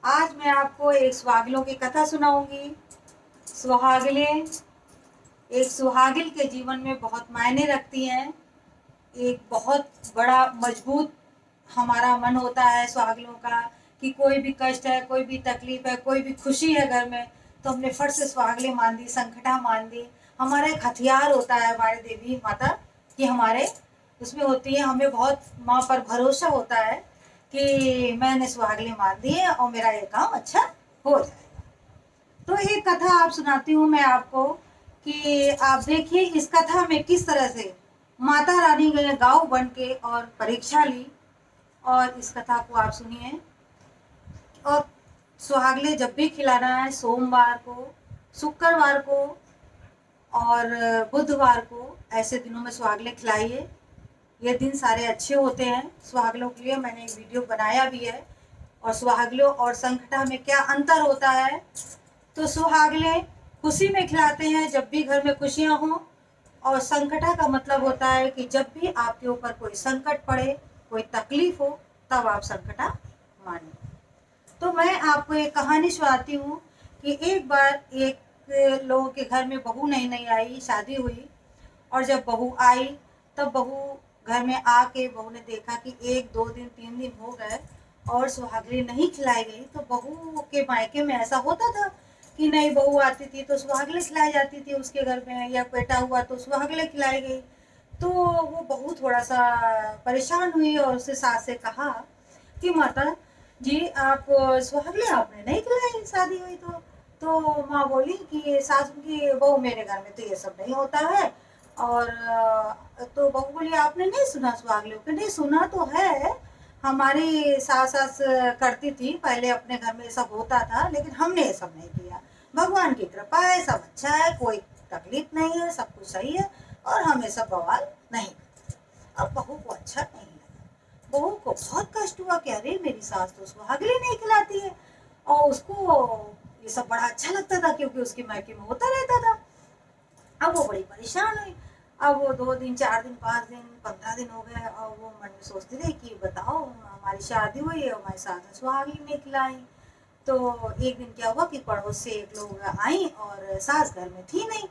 आज मैं आपको एक सुहागिनों की कथा सुनाऊंगी। सुहागिनें एक सुहागिन के जीवन में बहुत मायने रखती हैं। एक बहुत बड़ा मजबूत हमारा मन होता है सुहागिनों का कि कोई भी कष्ट है, कोई भी तकलीफ है, कोई भी खुशी है घर में, तो हमने फट से सुहागिनें मान दी, संकटा मान दी। हमारा एक हथियार होता है हमारे देवी माता कि हमारे उसमें होती है। हमें बहुत माँ पर भरोसा होता है कि मैंने सुहागिनें मान दी है और मेरा ये काम अच्छा हो जाएगा। तो एक कथा आप सुनाती हूँ मैं आपको कि आप देखिए इस कथा में किस तरह से माता रानी ने गाँव बन के और परीक्षा ली। और इस कथा को आप सुनिए। और सुहागले जब भी खिलाना है, सोमवार को, शुक्रवार को और बुधवार को, ऐसे दिनों में सुहागले खिलाइए। ये दिन सारे अच्छे होते हैं सुहागलों के लिए। मैंने एक वीडियो बनाया भी है। और सुहागलों और संकटा में क्या अंतर होता है। तो सुहागले खुशी में खिलाते हैं जब भी घर में खुशियां हों। और संकटा का मतलब होता है कि जब भी आपके ऊपर कोई संकट पड़े, कोई तकलीफ हो, तब आप संकटा माने। तो मैं आपको एक कहानी सुनाती हूँ कि एक बार एक लोगों के घर में बहू नई नई आई, शादी हुई। और जब बहू आई तब बहू घर में आके बहू ने देखा कि 1 2 दिन 3 दिन हो गए और सुहागली नहीं खिलाई गई। तो बहू के मायके में ऐसा होता था कि नई बहू आती थी तो सुहागले खिलाई जाती थी उसके घर में, या बेटा हुआ तो सुहागले खिलाई गई। तो वो बहू थोड़ा सा परेशान हुई और उससे सास से कहा कि माता जी आप सुहागले आपने नहीं खिलाई, शादी हुई तो माँ बोली कि सास की बहू मेरे घर में तो ये सब नहीं होता है। और तो बहू बोली आपने नहीं सुना सुहागले के? नहीं सुना तो है, हमारी सास सास करती थी पहले, अपने घर में सब होता था, लेकिन हमने ये सब नहीं किया। भगवान की कृपा है, सब अच्छा है, कोई तकलीफ नहीं है, सब कुछ सही है और हमें सब बवाल नहीं। अब बहू को अच्छा नहीं लगा। बहू को बहुत कष्ट हुआ कि अरे मेरी सास तो सुहागले नहीं खिलाती है। और उसको ये सब बड़ा अच्छा लगता था क्योंकि उसके मायके में होता रहता था। अब वो बड़ी परेशान हुई। अब वो 2 दिन 4 दिन 5 दिन 15 दिन हो गए और वो मन में सोचती रही कि बताओ हमारी शादी हुई है, हमारी सास ने सुहागली नहीं खिलाई। तो एक दिन क्या हुआ कि पड़ोस से एक लोग आई और सास घर में थी नहीं।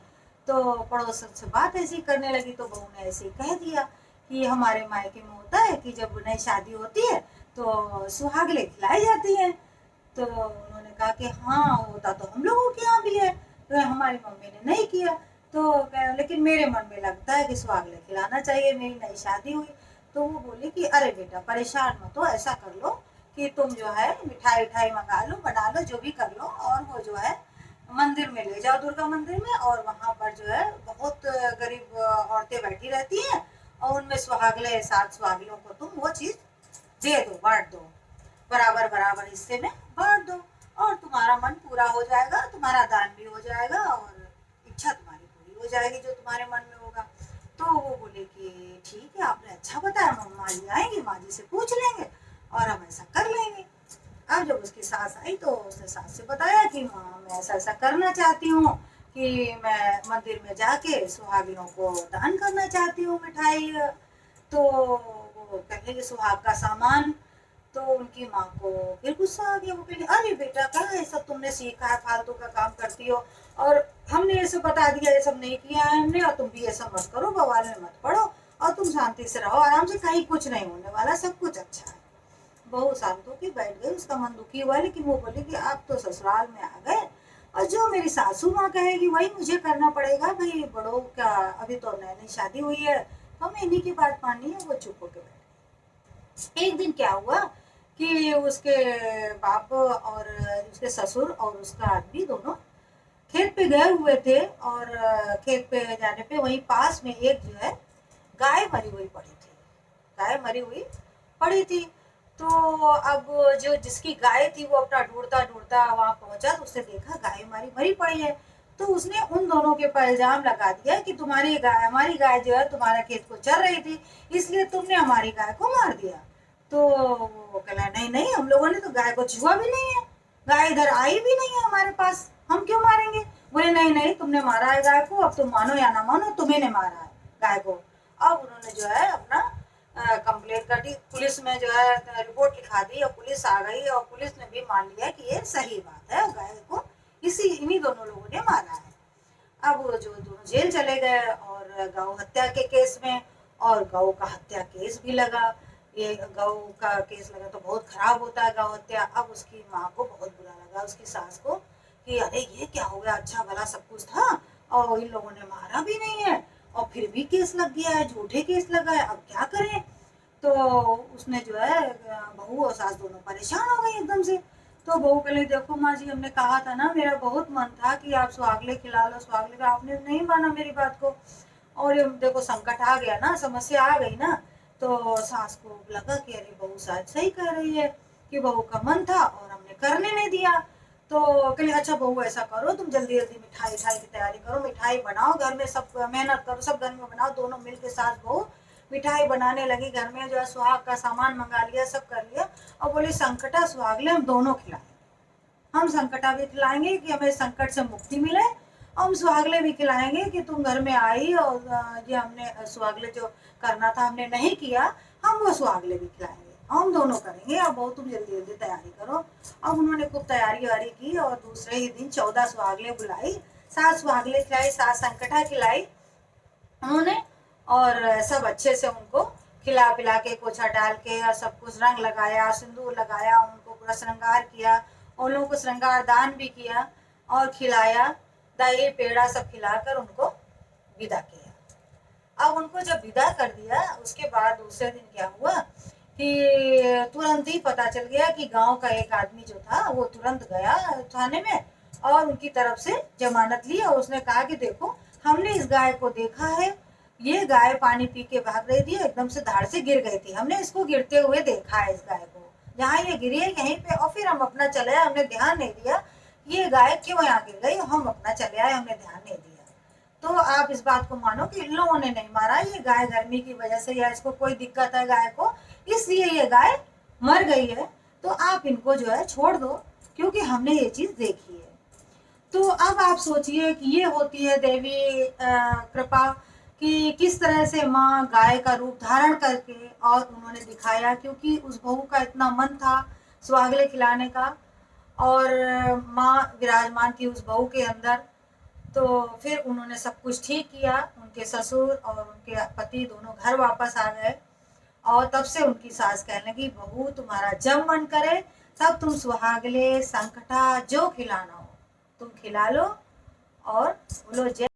तो पड़ोस से बात ऐसी करने लगी तो बहू ने ऐसे ही कह दिया कि हमारे मायके में होता है कि जब नई शादी होती है तो सुहागले खिलाई जाती हैं। तो उन्होंने कहा कि हाँ होता तो हम लोगों के यहाँ भी है, तो हमारी मम्मी ने नहीं किया। तो लेकिन मेरे मन में लगता है कि सुहागले खिलाना चाहिए, मेरी नई शादी हुई। तो वो बोली कि अरे बेटा परेशान मत हो, ऐसा कर लो कि तुम जो है मिठाई उठाई मंगा लो, बना लो, जो भी कर लो, और वो जो है मंदिर में ले जाओ, दुर्गा मंदिर में, और वहाँ पर जो है बहुत गरीब औरतें बैठी रहती हैं और उनमें सुहागले 7 सुहागलों को तुम वो चीज दे दो, बांट दो, बराबर बराबर हिस्से में बांट दो, और तुम्हारा मन पूरा हो जाएगा, तुम्हारा दान भी हो जाएगा और इच्छा तुम्हारी पूरी हो जाएगी जो तुम्हारे मन में होगा। तो वो बोले कि ठीक है आपने अच्छा बताया, माँ जी आएंगे, माँ जी से पूछ लेंगे और हम ऐसा कर लेंगे। अब जब उसकी सास आई तो उसने सास से बताया कि माँ मैं ऐसा ऐसा करना चाहती हूँ कि मैं मंदिर में जाके सुहागिनों को दान करना चाहती हूँ मिठाई। तो वो कहने लगे सुहाग का सामान। तो उनकी माँ को फिर गुस्सा आ गया। वो कही अरे बेटा कहाँ ये सब तुमने सीखा है, फालतू का काम करती हो, और हमने ये सब बता दिया, ये सब नहीं किया है हमने, और तुम भी ये सब मत करो, बवाल में मत पड़ो, और तुम शांति से रहो आराम से, कहीं कुछ नहीं होने वाला, सब कुछ अच्छा है। बहू शांत होकर बैठ गई। उसका मन दुखी हुआ लेकिन वो बोली कि आप तो ससुराल में आ गए और जो मेरी सासू माँ कहेगी वही मुझे करना पड़ेगा। भाई बड़ों का अभी तो नई नई शादी हुई है, हमें इन्हीं की बात माननी है। वो चुप होकर बैठ। एक दिन क्या हुआ कि उसके बाप और उसके ससुर और उसका आदमी दोनों खेत पे गए हुए थे। और खेत पे जाने पे वहीं पास में एक जो है गाय मरी हुई पड़ी थी। गाय मरी हुई पड़ी थी। तो अब जो जिसकी गाय थी वो अपना ढूंढता ढूंढता वहां पहुंचा तो उसने देखा गाय हमारी मरी पड़ी है। तो उसने उन दोनों के ऊपर इल्जाम लगा दिया कि तुम्हारी गाय, हमारी गाय जो है तुम्हारे खेत को चर रही थी, इसलिए तुमने हमारी गाय को मार दिया। तो वो कहला नहीं नहीं, हम लोगों ने तो गाय को छुआ भी नहीं है, गाय इधर आई भी नहीं है हमारे पास, हम क्यों मारेंगे? बोले नहीं नहीं तुमने मारा है गाय को, अब तुम मानो या ना मानो तुम्ही ने मारा है गाय को। अब उन्होंने जो है अपना कंप्लेंट कर दी, पुलिस में जो है रिपोर्ट लिखा दी और पुलिस आ गई और पुलिस ने भी मान लिया कि ये सही बात है, गाय को इन्हीं दोनों लोगों ने मारा है। अब वो जो दोनों जेल चले गए और गौ हत्या के केस में, और गौ का हत्या केस भी लगा। ये गौ का केस लगा तो बहुत खराब होता है गौ हत्या। अब उसकी माँ को बहुत बुरा लगा, उसकी सास को, कि अरे ये क्या हो गया, अच्छा भला सब कुछ था और इन लोगों ने मारा भी नहीं है और फिर भी केस लग गया है, झूठे केस लगा है, अब क्या करें। तो उसने जो है बहू और सास दोनों परेशान हो गई एकदम से। तो बहू के लिए, देखो माँ जी, हमने कहा था ना, मेरा बहुत मन था कि आप सुहागले खिला लो, सुहागले का आपने नहीं माना मेरी बात को, और ये देखो संकट आ गया ना, समस्या आ गई ना। तो सास को लगा कि अरे बहू शायद सही कह रही है, कि बहू का मन था और हमने करने नहीं दिया। तो कहले अच्छा बहू ऐसा करो, तुम जल्दी जल्दी मिठाई की तैयारी करो, मिठाई बनाओ घर में, सब मेहनत करो, सब घर में बनाओ, दोनों मिलके सास बहू मिठाई बनाने लगी। घर में जो है सुहाग का सामान मंगा लिया, सब कर लिया, और बोले संकटा सुहागले हम दोनों खिलाएं। हम संकटा भी खिलाएंगे कि हमें संकट से मुक्ति मिले, हम सुहागले भी खिलाएंगे कि तुम घर में आई और ये हमने सुहागले जो करना था हमने नहीं किया, हम वो सुहागले भी खिलाएंगे, हम दोनों करेंगे। अब बहुत तुम जल्दी जल्दी तैयारी करो। अब उन्होंने खूब तैयारी वारी की और दूसरे ही दिन 14 सुहागले बुलाई, 7 सुहागले खिलाई, 7 संकटा खिलाई उन्होंने, और सब अच्छे से उनको खिला पिला के, पोछा डाल के और सब कुछ रंग लगाया, सिंदूर लगाया, उनको पूरा श्रृंगार किया, उन लोगों को श्रृंगार दान भी किया और खिलाया, दही पेड़ा सब खिलाकर उनको विदा किया। अब उनको जब विदा कर दिया, उसके बाद दूसरे दिन क्या हुआ कि तुरंत ही पता चल गया कि गांव का एक आदमी जो था वो तुरंत गया थाने में और उनकी तरफ से जमानत ली, और उसने कहा कि देखो हमने इस गाय को देखा है, ये गाय पानी पी के भाग रही थी, एकदम से धाड़ से गिर गई थी, हमने इसको गिरते हुए देखा है, इस गाय को जहाँ ये गिरी है यहीं पे, और फिर हम अपना चले आए, हमने ध्यान नहीं दिया ये गाय क्यों यहाँ गिर गई, हम अपना चले आए, हमने ध्यान नहीं दिया। तो आप इस बात को मानो कि इन लोगों ने नहीं मारा, ये गाय गर्मी की वजह से या इसको कोई दिक्कत है गाय को, इसलिए ये गाय मर गई है, तो आप इनको जो है छोड़ दो, क्योंकि हमने ये चीज देखी है। तो अब आप सोचिए कि ये होती है देवी कृपा, कि किस तरह से माँ गाय का रूप धारण करके और उन्होंने दिखाया, क्योंकि उस बहू का इतना मन था सुहागले खिलाने का, और माँ विराजमान थी उस बहू के अंदर। तो फिर उन्होंने सब कुछ ठीक किया, उनके ससुर और उनके पति दोनों घर वापस आ गए, और तब से उनकी सास कहने लगी बहू तुम्हारा जब मन करे तब तुम सुहागले संकटा जो खिलाना हो तुम खिला लो, और बोलो जय